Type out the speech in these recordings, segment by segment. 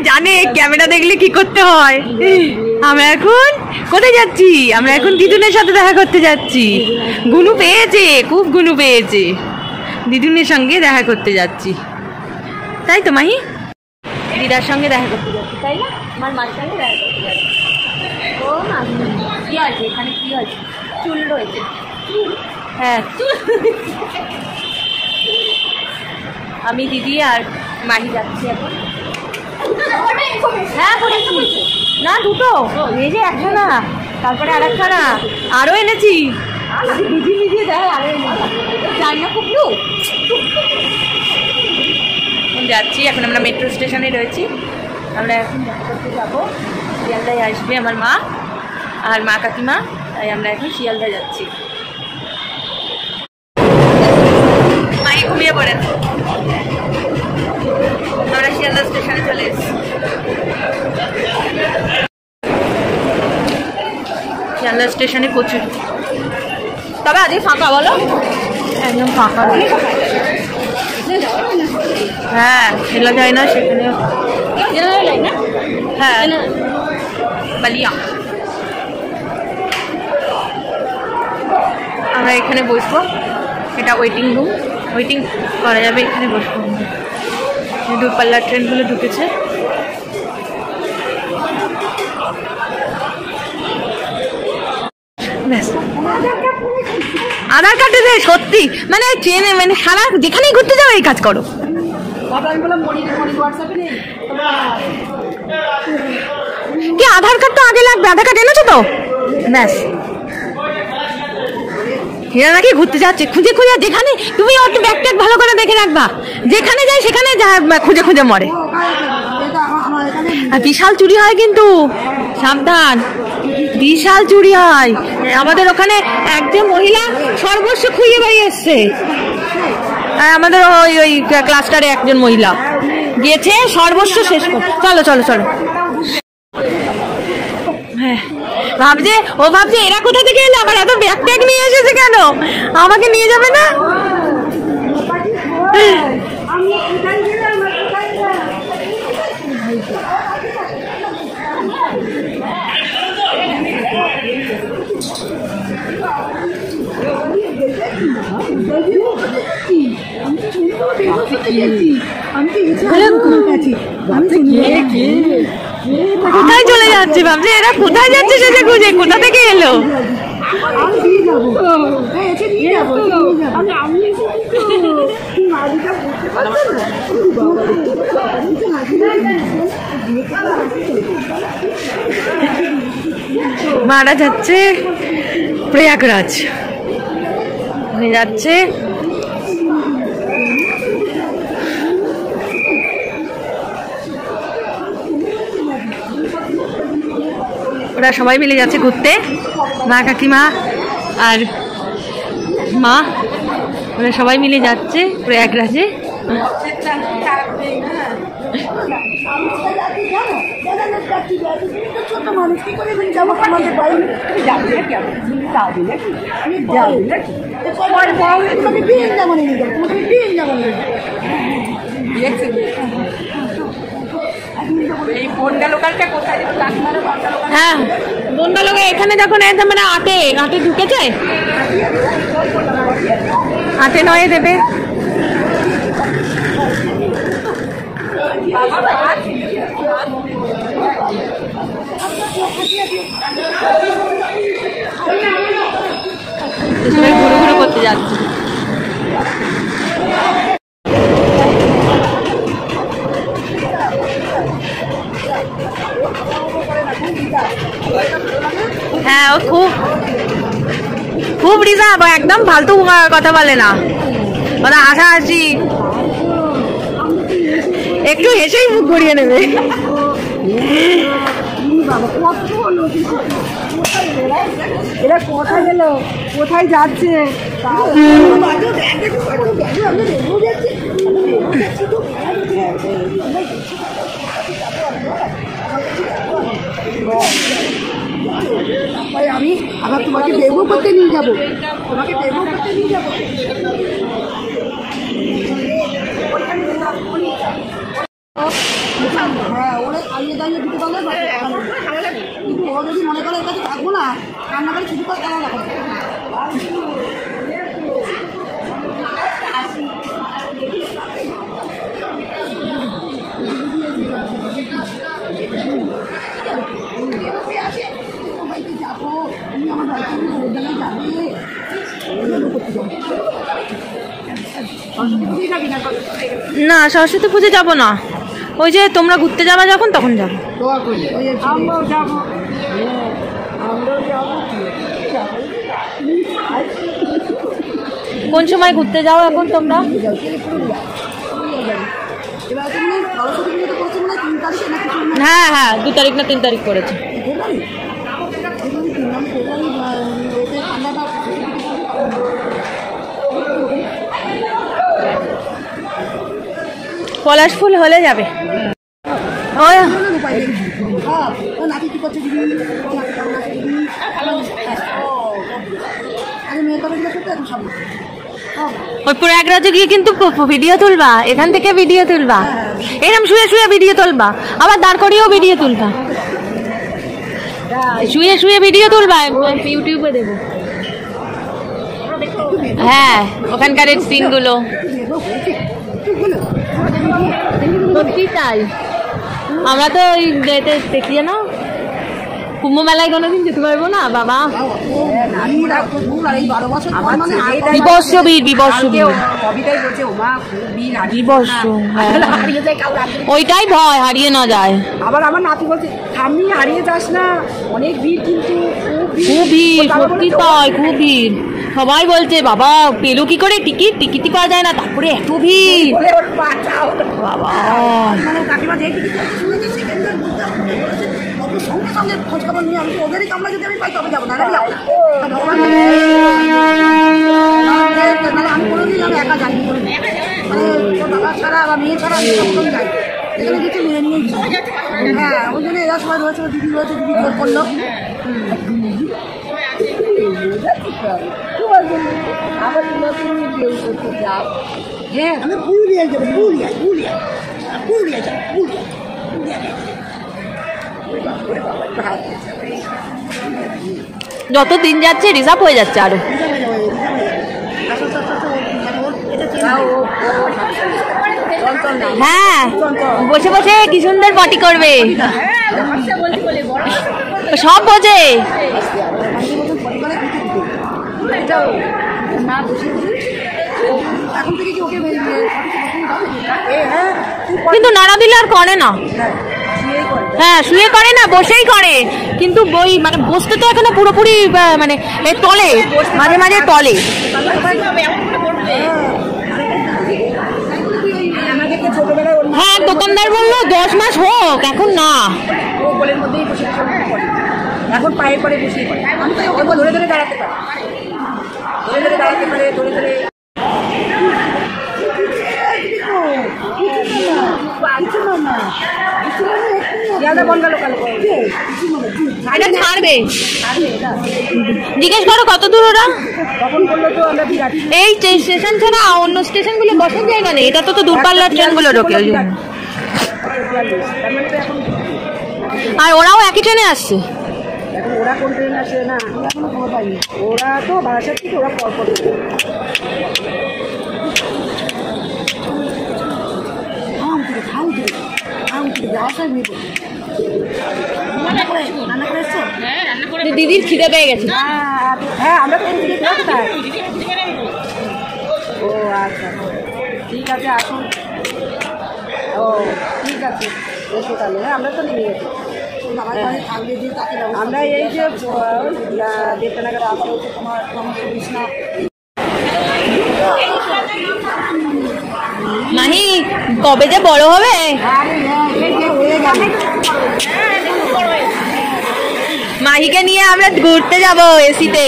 জানে ক্যামেরা দেখলে কি করতে হয়। আমরা এখন কোথায় যাচ্ছি? আমরা এখন দিদুনের সাথে দেখা করতে যাচ্ছি। গুনু পেয়েছে, খুব গুনু পেয়েছে, দিদুনের সঙ্গে দেখা করতে যাচ্ছি, তাই তো মাহি? দিদার সঙ্গে দেখা করতে যাচ্ছি, তাই না? আমার মার সঙ্গে দেখা করতে যাচ্ছি। ও মা, কি আছে এখানে? কি আছে? চুল রয়েছে। হ্যাঁ, আমি দিদি আর মাহি যাচ্ছি এখন। হ্যাঁ করেছি না, দুটো এই যে একটা না, তারপরে আর একটা না, আরও এনেছি। ভিজিয়ে ভিজিয়ে দেয়, আরও এনেছি। জানি না খুব যাচ্ছি এখন। আমরা মেট্রো স্টেশনে রয়েছি। আমরা এখন দেখা করতে যাবো। শিয়ালদায় আসবে আমার মা আর মা কাকিমা, তাই আমরা এখন শিয়ালদায় যাচ্ছি। মাই ঘুমিয়ে পড়েন। আমরা শিয়ালদা স্টেশনে চলে এসেছি। শিয়ালদা স্টেশনে প্রচুর, তবে আজকে ফাঁকা, বলো একদম ফাঁকা। হ্যাঁ, খেলা যায় না সেখানে। হ্যাঁ, বালিয়া। আমরা এখানে বসবো, এটা ওয়েটিং রুম, ওয়েটিং করা যাবে, এখানে বসবো। দূরপাল্লার ট্রেনগুলো ঢুকেছে। আধার কার্ডে দেয় সত্যি, মানে ট্রেনে মানে সারা যেখানেই ঘুরতে যাও এই কাজ করো। কি আধার কার্ড তো আগে লাগবে, আধার কার্ড এনেছো তো? ব্যাস, এরা নাকি ঘুরতে যাচ্ছে খুঁজে খুঁজে, যেখানে তুমি একটু ব্যাগ ট্যাগ ভালো করে দেখে রাখবা, যেখানে যাই সেখানে খুঁজে খুঁজে মরে। আর বিশাল চুরি হয় কিন্তু, সাবধান, বিশাল চুরি হয়। আমাদের ওখানে একজন মহিলা সর্বস্ব খুঁজে বেরিয়ে এসছে। আমাদের ওই ক্লাস্টারে একজন মহিলা গিয়েছে, সর্বস্ব শেষ করে। চলো চলো চলো। হ্যাঁ, ভাবছে এরা কোথা থেকে এলো, আবার এত ব্যাগ ট্যাগ নিয়ে এসেছে কেন, আমাকে নিয়ে যাবে না? কোথায় চলে যাচ্ছে? ভাবছে এরা কোথায় যাচ্ছে সেটা খুঁজে, কোথা থেকে এলো। মারা যাচ্ছে প্রয়াগরাজ, যাচ্ছে। ওরা সবাই মিলে যাচ্ছে ঘুরতে, মা কাকিমা আর মা, ওরা সবাই মিলে যাচ্ছে প্রয়াগরাজে। হ্যাঁ, বনগা লোক এখানে যখন মানে আটে ঢুকেছে, আটে নয়ে দেবে। ঘুরে ঘুরে করতে যাচ্ছে। হ্যাঁ, ও খুব রিজার্ভ, একদম ফালতু কথা বলে না, ওরা হাসাহাসি, একটু হেসেই মুখ ঘুরিয়ে নেবে। এরা কোথায় গেল, কোথায় যাচ্ছে? আমি আবার তোমাকে ডেমো করতে নিয়ে যাবো, তোমাকে ডেমো করতে নিয়ে যাবো। যাইয়ে দিতে পারলে কিন্তু ও যদি মনে করে এর কাছে থাকবো না, রান্না করে শুধু করে কেন রাখো। যাবো তুমি আমার বাড়িতে যাবে না, সরস্বতী পুজো যাবো না, ওই যে তোমরা ঘুরতে যাবা যখন তখন যাবো। কোন সময় ঘুরতে যাও এখন তোমরা? হ্যাঁ হ্যাঁ, 2 তারিখ না 3 তারিখ করেছে। পলাশ ফুল হলে যাবে। ওই নাতি কি করছে দিদি? আরে মেয়ে করে দিলে করতে এখন সব ওই প্রয়াগরাজে গিয়ে কিন্তু ভিডিও তুলবা, এখান থেকে ভিডিও তুলবা, এরকম শুয়ে শুয়ে ভিডিও তুলবা, আবার দাঁড় করিয়েও ভিডিও তুলবা, শুয়ে শুয়ে ভিডিও তুলবা, ইউটিউবে দেবো। হ্যাঁ, ওখানকার সিনগুলো সত্যি তাই। আমরা তো ওই দেখি না, কুম্ভ মেলায় কোনোদিন যেতে পারবো না বাবা। বিবর্ষ ভিড়, বিবর্ষ ভিড়, বিবর্ষ, ওইটাই ভয়, হারিয়ে না যায়। আবার আমার নাতি বলছে আমি হারিয়ে যাস না, অনেক ভিড় কিন্তু, খুব ভিড়, সত্যি তাই, খুব ভিড়। সবাই বলছে বাবা পেলো কি করে টিকিট, টিকিটই পাওয়া যায় না, তারপরে এত ভিড় বাবা। কাকিমা যে টিকিট সঙ্গে সঙ্গে খোঁজ খবর নিয়ে আমি ওদেরই কামড়া যদি আমি পাই তবে যাবো না, আমি কোনোদিন আমি একা যাই, মানে বাবা ছাড়া বা মেয়ে ছাড়া আমি কখন যাই, এখানে কিছু মেয়ে নিয়েই। হ্যাঁ, ওই জন্য এরা সবাই রয়েছে, দিদি রয়েছে, দিদি জোর করলো। আবার নতুন কেউ করতে যাও। হ্যাঁ, আমি পুরুলিয়া যাবো, পুরুলিয়া পুরুলিয়া পুরুলিয়া যাবো, পুরুলিয়া যত দিন যাচ্ছে রিজার্ভ হয়ে যাচ্ছে আরো। হ্যাঁ, বসে বসে কি সুন্দর পটি করবে, সব বোঝে। কিন্তু নাড়া দিলে আর করে না। হ্যাঁ, শুয়ে করে না, বসেই করে, কিন্তু বই মানে বসতে তো এখনো পুরোপুরি মানে তলে, মাঝে মাঝে তলে। হ্যাঁ, দোকানদার বললো 10 মাস হোক, এখন না, এখন পায়ে পরে বসে আমি তো ওকে ধরে ধরে দাঁড়াতে পারি, ধরে ধরে দাঁড়াতে পারে, ধরে ধরে ছাড়বে। জিজ্ঞেস করো কত দূর ওরা। এই স্টেশন ছাড়া অন্য স্টেশনগুলো বসার জায়গা নেই, এটা তো দূরপাল্লার ট্রেনগুলো ঢোকে ওই জন্য। আর ওরাও একই ট্রেনে আসছে। ওরা কোন ট্রেনে আসে না, এখনো খবর পাইনি। ওরা তো বারাসাত থেকে ওরা পরপর দিদির খিদে পেয়ে গেছে। হ্যাঁ, আমরা তো ও আচ্ছা, ঠিক আছে, আসুন। ও ঠিক আছে, এসো তাহলে। হ্যাঁ, আমরা তো নিয়ে গেছি, আমরা এই যে 1:30 নাগাদ আবার হচ্ছে তোমার কৃষ্ণা। মাহি কবে যে বড় হবে। মাহিকে নিয়ে আমরা ঘুরতে যাব এসিতে।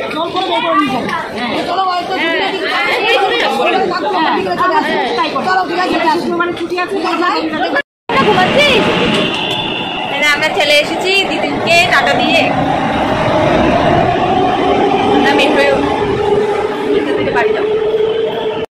একদম জল করে বের করে নিয়ে যাবে চলো হয়তো চলো মানে ছুটি আছে ঘুমাচ্ছিস? আমরা চলে এসেছি দিদিকে টাটা দিয়ে।